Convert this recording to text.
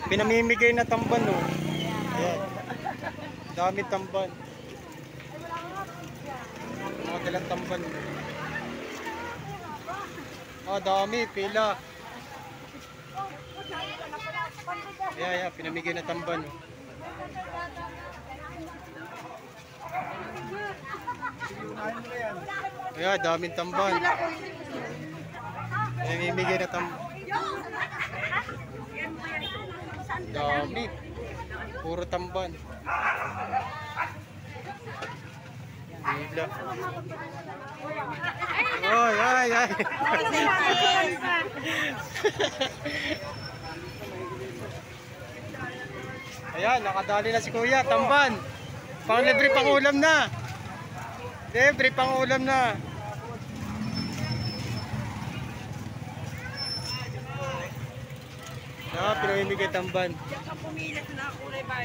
Pinamimigay na tamban, oh. Ayan. Dami tamban. Mga dalang tamban. Ah, dami, pila. Ayan, pinamigay na tamban, oh. Ayan, daming tamban. Pinamimigay na tamban. Dami. Puro tamban. Bila. Oy, ay, ay. Ayan, nakadali na si Kuya, tamban. Pang libre pang ulam na. Libre pang ulam na. Pinamimigay tamban.